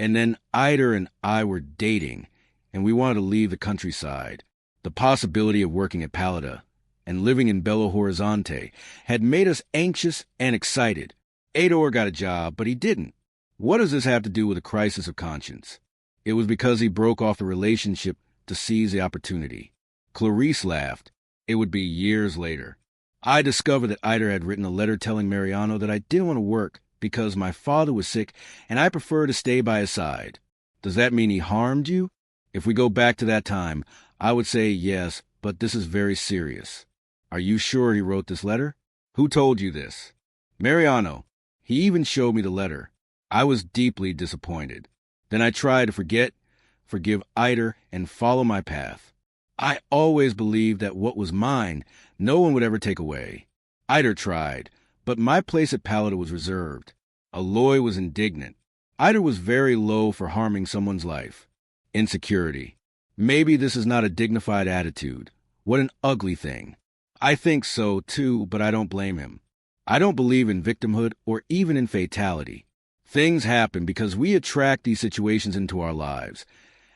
And then Heitor and I were dating, and we wanted to leave the countryside. The possibility of working at Palada and living in Belo Horizonte had made us anxious and excited. Heitor got a job, but he didn't. What does this have to do with a crisis of conscience? It was because he broke off the relationship to seize the opportunity. Clarice laughed. It would be years later. I discovered that Heitor had written a letter telling Mariano that I didn't want to work because my father was sick and I preferred to stay by his side. Does that mean he harmed you? If we go back to that time, I would say yes, but this is very serious. Are you sure he wrote this letter? Who told you this? Mariano. He even showed me the letter. I was deeply disappointed. Then I tried to forgive Heitor, and follow my path. I always believed that what was mine, no one would ever take away. Heitor tried, but my place at Palada was reserved. Aloy was indignant. Heitor was very low for harming someone's life. Insecurity. Maybe this is not a dignified attitude. What an ugly thing. I think so, too, but I don't blame him. I don't believe in victimhood or even in fatality. Things happen because we attract these situations into our lives,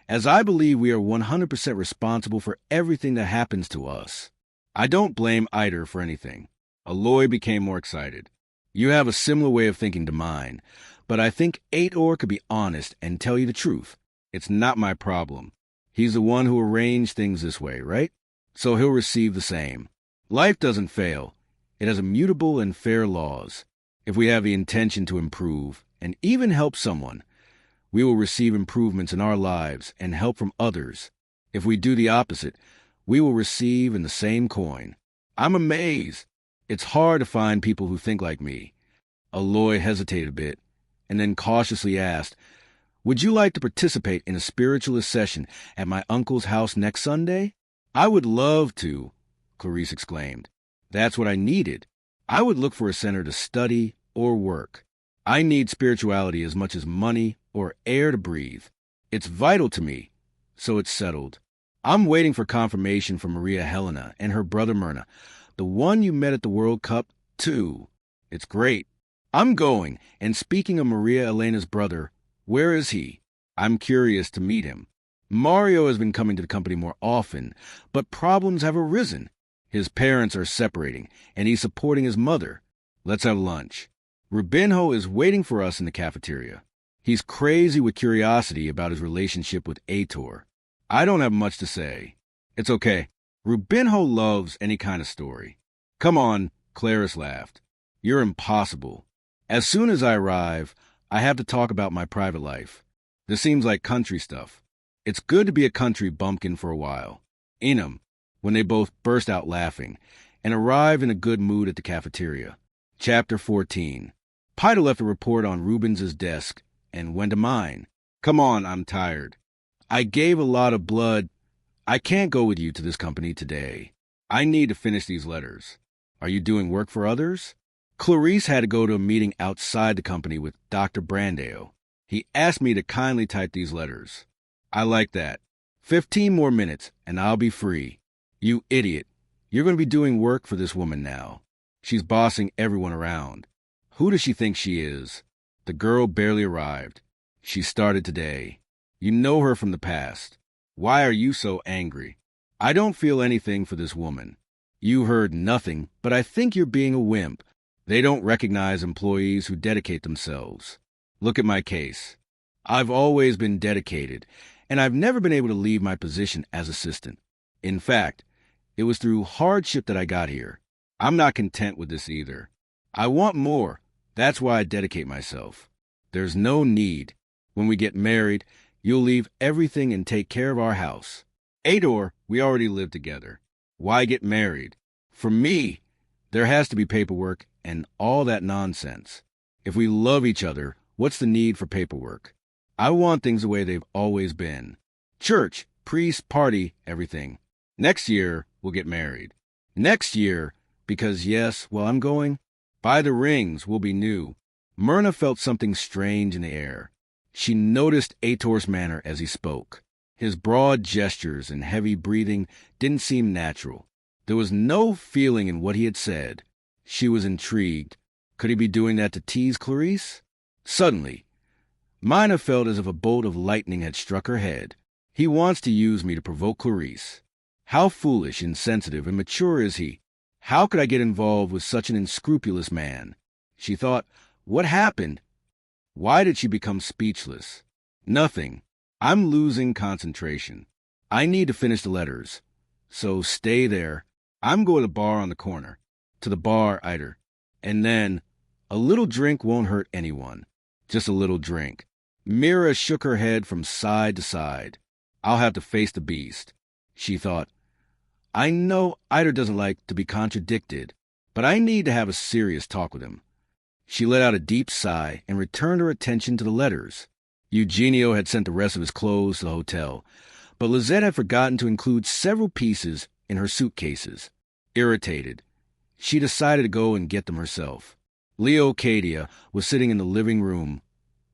as I believe we are 100% responsible for everything that happens to us. I don't blame Heitor for anything. Aloy became more excited. You have a similar way of thinking to mine, but I think Heitor could be honest and tell you the truth. It's not my problem. He's the one who arranged things this way, right? So he'll receive the same. Life doesn't fail. It has immutable and fair laws. If we have the intention to improve and even help someone, we will receive improvements in our lives and help from others. If we do the opposite, we will receive in the same coin. I'm amazed. It's hard to find people who think like me. Aloy hesitated a bit and then cautiously asked, would you like to participate in a spiritualist session at my uncle's house next Sunday? I would love to, Clarice exclaimed. That's what I needed. I would look for a center to study or work. I need spirituality as much as money or air to breathe. It's vital to me, so it's settled. I'm waiting for confirmation from Maria Helena and her brother Myrna, the one you met at the World Cup, too. It's great. I'm going, and speaking of Maria Elena's brother, where is he? I'm curious to meet him. Mario has been coming to the company more often, but problems have arisen. His parents are separating, and he's supporting his mother. Let's have lunch. Rubinho is waiting for us in the cafeteria. He's crazy with curiosity about his relationship with Heitor. I don't have much to say. It's okay. Rubinho loves any kind of story. Come on, Clarice laughed. You're impossible. As soon as I arrive, I have to talk about my private life. This seems like country stuff. It's good to be a country bumpkin for a while. Enum, when they both burst out laughing and arrive in a good mood at the cafeteria. Chapter 14. Heitor left a report on Rubens' desk and went to mine. Come on, I'm tired. I gave a lot of blood. I can't go with you to this company today. I need to finish these letters. Are you doing work for others? Clarice had to go to a meeting outside the company with Dr. Brandeo. He asked me to kindly type these letters. I like that. 15 more minutes, and I'll be free. You idiot. You're going to be doing work for this woman now. She's bossing everyone around. Who does she think she is? The girl barely arrived. She started today. You know her from the past. Why are you so angry? I don't feel anything for this woman. You heard nothing, but I think you're being a wimp. They don't recognize employees who dedicate themselves. Look at my case. I've always been dedicated, and I've never been able to leave my position as assistant. In fact, it was through hardship that I got here. I'm not content with this either. I want more. That's why I dedicate myself. There's no need. When we get married, you'll leave everything and take care of our house. Heitor, we already live together. Why get married? For me, there has to be paperwork and all that nonsense. If we love each other, what's the need for paperwork? I want things the way they've always been. Church, priest, party, everything. Next year, we'll get married. Next year, because yes, well, I'm going. By the rings will be new. Myrna felt something strange in the air. She noticed Heitor's manner as he spoke. His broad gestures and heavy breathing didn't seem natural. There was no feeling in what he had said. She was intrigued. Could he be doing that to tease Clarice? Suddenly, Mina felt as if a bolt of lightning had struck her head. He wants to use me to provoke Clarice. How foolish, insensitive, and mature is he? How could I get involved with such an unscrupulous man? She thought, what happened? Why did she become speechless? Nothing. I'm losing concentration. I need to finish the letters. So stay there. I'm going to the bar on the corner. To the bar, Heitor. And then, a little drink won't hurt anyone. Just a little drink. Mira shook her head from side to side. I'll have to face the beast. She thought, I know Heitor doesn't like to be contradicted, but I need to have a serious talk with him. She let out a deep sigh and returned her attention to the letters. Eugenio had sent the rest of his clothes to the hotel, but Lizette had forgotten to include several pieces in her suitcases. Irritated, she decided to go and get them herself. Leocadia was sitting in the living room,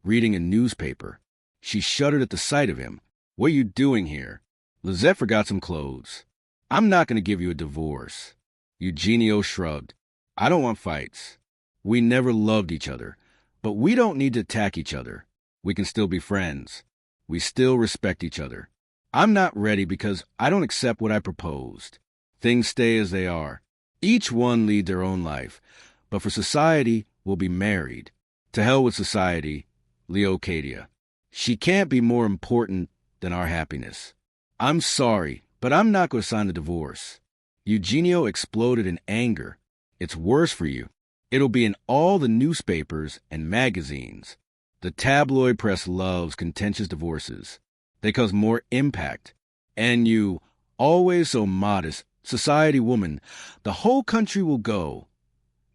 reading a newspaper. She shuddered at the sight of him. What are you doing here? Lizette forgot some clothes. I'm not going to give you a divorce. Eugenio shrugged. I don't want fights. We never loved each other, but we don't need to attack each other. We can still be friends. We still respect each other. I'm not ready because I don't accept what I proposed. Things stay as they are. Each one lead their own life, but for society, we'll be married. To hell with society, Leocadia. She can't be more important than our happiness. I'm sorry, but I'm not going to sign the divorce. Eugenio exploded in anger. It's worse for you. It'll be in all the newspapers and magazines. The tabloid press loves contentious divorces. They cause more impact. And you, always so modest, society woman, the whole country will go.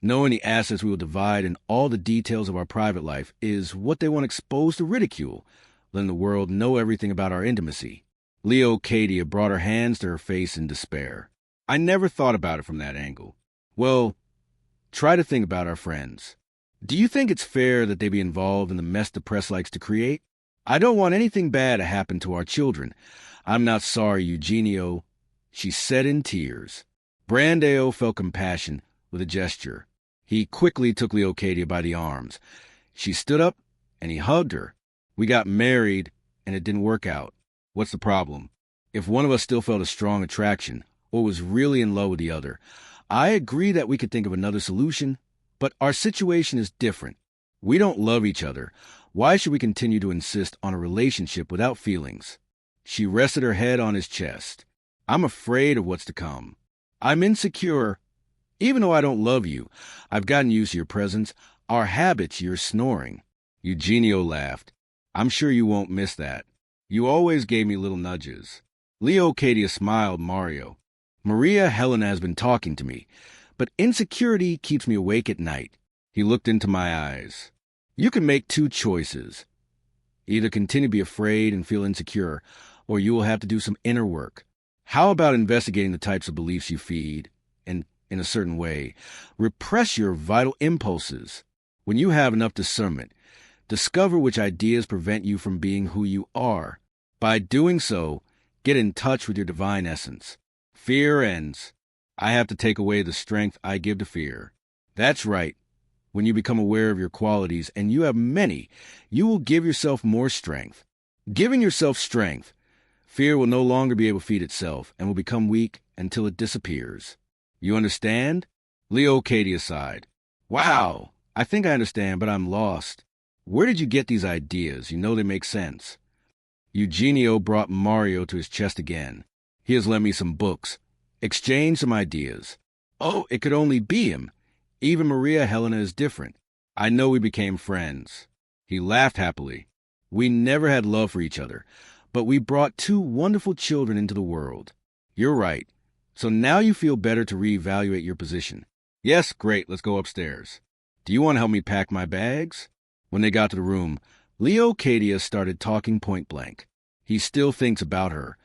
Knowing the assets we will divide and all the details of our private life is what they want exposed to ridicule, letting the world know everything about our intimacy. Leocadia brought her hands to her face in despair. I never thought about it from that angle. Well, try to think about our friends. Do you think it's fair that they be involved in the mess the press likes to create? I don't want anything bad to happen to our children. I'm not sorry, Eugenio, she said in tears. Brandeo felt compassion with a gesture. He quickly took Leocadia by the arms. She stood up, and he hugged her. We got married, and it didn't work out. What's the problem? If one of us still felt a strong attraction, or was really in love with the other, I agree that we could think of another solution, but our situation is different. We don't love each other. Why should we continue to insist on a relationship without feelings? She rested her head on his chest. I'm afraid of what's to come. I'm insecure. Even though I don't love you, I've gotten used to your presence. Our habits, your snoring. Eugenio laughed. I'm sure you won't miss that. You always gave me little nudges. Leocadia smiled Mario. Maria Helena has been talking to me, but insecurity keeps me awake at night. He looked into my eyes. You can make two choices. Either continue to be afraid and feel insecure, or you will have to do some inner work. How about investigating the types of beliefs you feed, and, in a certain way, repress your vital impulses? When you have enough discernment, discover which ideas prevent you from being who you are. By doing so, get in touch with your divine essence. Fear ends. I have to take away the strength I give to fear. That's right. When you become aware of your qualities, and you have many, you will give yourself more strength. Giving yourself strength, fear will no longer be able to feed itself and will become weak until it disappears. You understand? Leocadia sighed. Wow, I think I understand, but I'm lost. Where did you get these ideas? You know they make sense. Eugenio brought Mario to his chest again. He has lent me some books. Exchanged some ideas. Oh, it could only be him. Even Maria Helena is different. I know we became friends. He laughed happily. We never had love for each other, but we brought two wonderful children into the world. You're right. So now you feel better to reevaluate your position. Yes, great, let's go upstairs. Do you want to help me pack my bags? When they got to the room, Leocadia started talking point blank. He still thinks about her.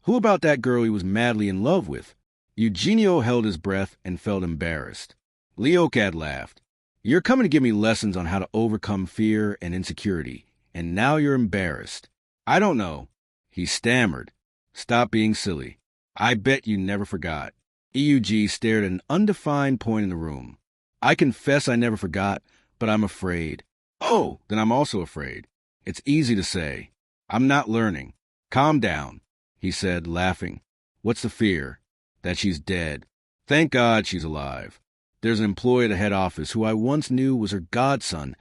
Who about that girl he was madly in love with? Eugenio held his breath and felt embarrassed. Leocad laughed. You're coming to give me lessons on how to overcome fear and insecurity, and now you're embarrassed. I don't know. He stammered. Stop being silly. I bet you never forgot. EUG stared at an undefined point in the room. I confess I never forgot, but I'm afraid. Oh, then I'm also afraid. It's easy to say. I'm not learning. Calm down, he said, laughing. What's the fear? That she's dead. Thank God she's alive. There's an employee at the head office who I once knew was her godson.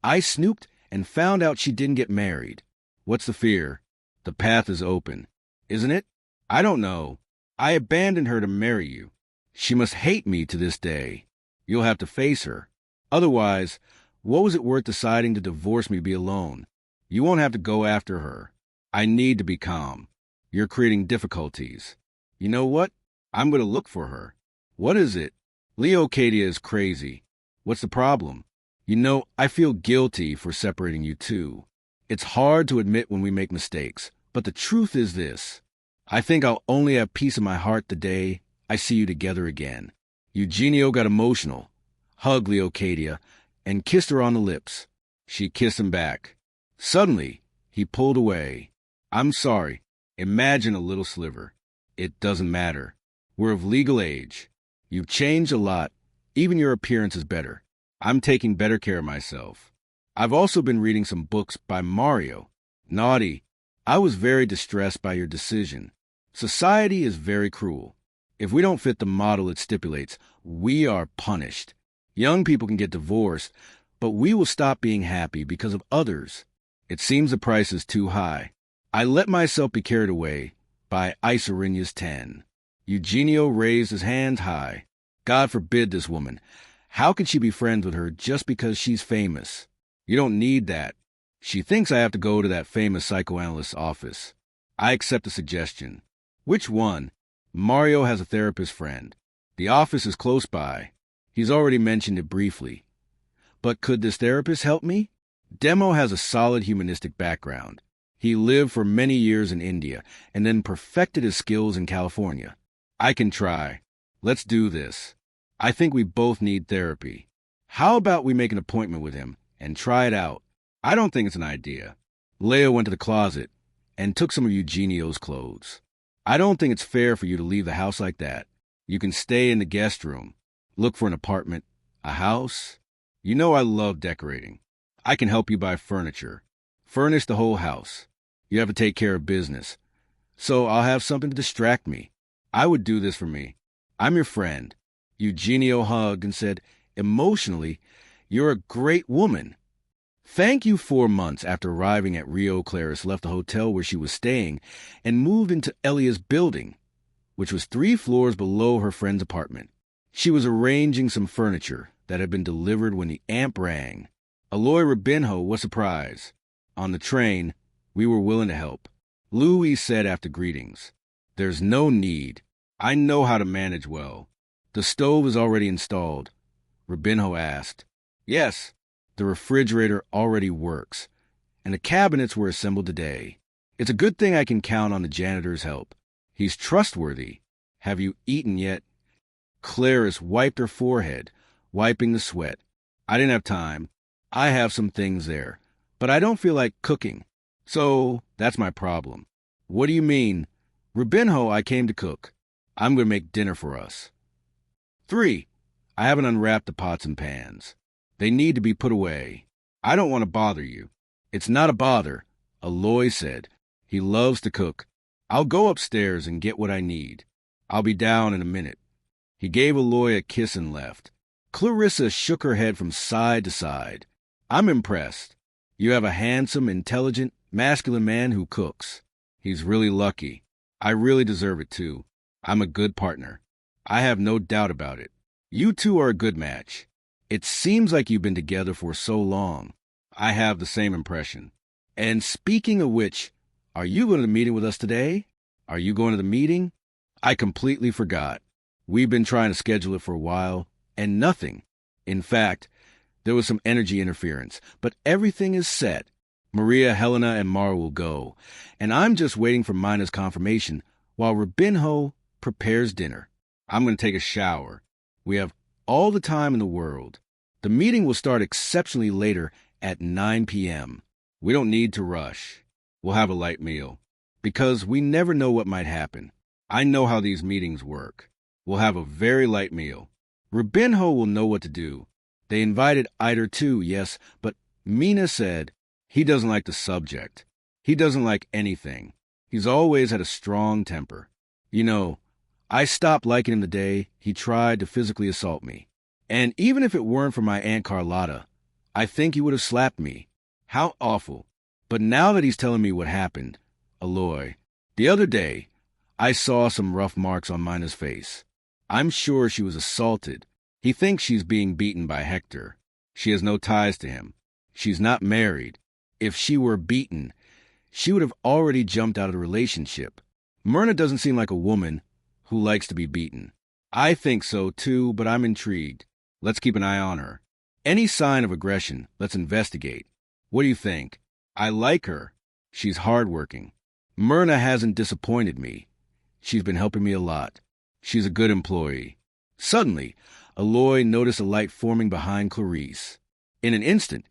I snooped and found out she didn't get married. What's the fear? The path is open, isn't it? I don't know. I abandoned her to marry you. She must hate me to this day. You'll have to face her. Otherwise, what was it worth deciding to divorce me, be alone? You won't have to go after her. I need to be calm. You're creating difficulties. You know what? I'm going to look for her. What is it? Leocadia is crazy. What's the problem? You know, I feel guilty for separating you two. It's hard to admit when we make mistakes, but the truth is this. I think I'll only have peace in my heart the day I see you together again. Eugenio got emotional, hugged Leocadia, and kissed her on the lips. She kissed him back. Suddenly, he pulled away. I'm sorry. Imagine a little sliver. It doesn't matter. We're of legal age. You've changed a lot. Even your appearance is better. I'm taking better care of myself. I've also been reading some books by Mario. Naughty. I was very distressed by your decision. Society is very cruel. If we don't fit the model it stipulates, we are punished. Young people can get divorced, but we will stop being happy because of others. It seems the price is too high. I let myself be carried away by Isarinia's 10. Eugenio raised his hands high. God forbid this woman. How can she be friends with her just because she's famous? You don't need that. She thinks I have to go to that famous psychoanalyst's office. I accept the suggestion. Which one? Mario has a therapist friend. The office is close by. He's already mentioned it briefly. But could this therapist help me? Demo has a solid humanistic background. He lived for many years in India and then perfected his skills in California. I can try. Let's do this. I think we both need therapy. How about we make an appointment with him and try it out? I don't think it's an idea. Leo went to the closet and took some of Eugenio's clothes. I don't think it's fair for you to leave the house like that. You can stay in the guest room. Look for an apartment, a house. You know I love decorating. I can help you buy furniture. Furnish the whole house. You have to take care of business. So I'll have something to distract me. I would do this for me. I'm your friend. Eugenio hugged and said, emotionally, you're a great woman. Thank you. 4 months after arriving at Rio, Clarice left the hotel where she was staying and moved into Elia's building, which was 3 floors below her friend's apartment. She was arranging some furniture that had been delivered when the amp rang. Aloy Rubinho was surprised. On the train, we were willing to help. Louis said after greetings, there's no need. I know how to manage well. The stove is already installed. Rubinho asked. Yes, the refrigerator already works, and the cabinets were assembled today. It's a good thing I can count on the janitor's help. He's trustworthy. Have you eaten yet? Clarice wiped her forehead, wiping the sweat. I didn't have time. I have some things there, but I don't feel like cooking. So that's my problem. What do you mean? Rubinho, I came to cook. I'm going to make dinner for us. 3. I haven't unwrapped the pots and pans. They need to be put away. I don't want to bother you. It's not a bother, Aloy said. He loves to cook. I'll go upstairs and get what I need. I'll be down in a minute. He gave Aloy a kiss and left. Clarissa shook her head from side to side. I'm impressed. You have a handsome, intelligent, masculine man who cooks. He's really lucky. I really deserve it too. I'm a good partner. I have no doubt about it. You two are a good match. It seems like you've been together for so long. I have the same impression. And speaking of which, are you going to the meeting with us today? Are you going to the meeting? I completely forgot. We've been trying to schedule it for a while, and nothing. In fact, there was some energy interference, but everything is set. Maria, Helena, and Mara will go, and I'm just waiting for Mina's confirmation while Rubinho prepares dinner. I'm going to take a shower. We have all the time in the world. The meeting will start exceptionally later at 9 p.m. We don't need to rush. We'll have a light meal, because we never know what might happen. I know how these meetings work. We'll have a very light meal. Rubinho will know what to do. They invited Heitor too, yes, but Mina said He doesn't like the subject. He doesn't like anything. He's always had a strong temper. You know, I stopped liking him the day he tried to physically assault me. And even if it weren't for my Aunt Carlotta, I think he would have slapped me. How awful. But now that he's telling me what happened, Aloy, the other day, I saw some rough marks on Mina's face. I'm sure she was assaulted. He thinks she's being beaten by Hector. She has no ties to him. She's not married. If she were beaten, she would have already jumped out of the relationship. Myrna doesn't seem like a woman who likes to be beaten. I think so too, but I'm intrigued. Let's keep an eye on her. Any sign of aggression, let's investigate. What do you think? I like her. She's hardworking. Myrna hasn't disappointed me. She's been helping me a lot. She's a good employee. Suddenly, Aloy noticed a light forming behind Clarice. In an instant,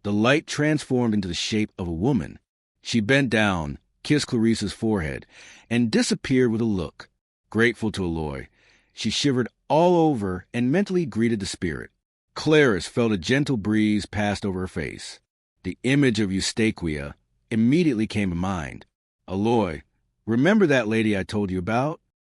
the light transformed into the shape of a woman. She bent down, kissed Clarice's forehead, and disappeared with a look. Grateful to Aloy, she shivered all over and mentally greeted the spirit. Clarice felt a gentle breeze pass over her face. The image of Eustaquia immediately came to mind. Aloy, remember that lady I told you about?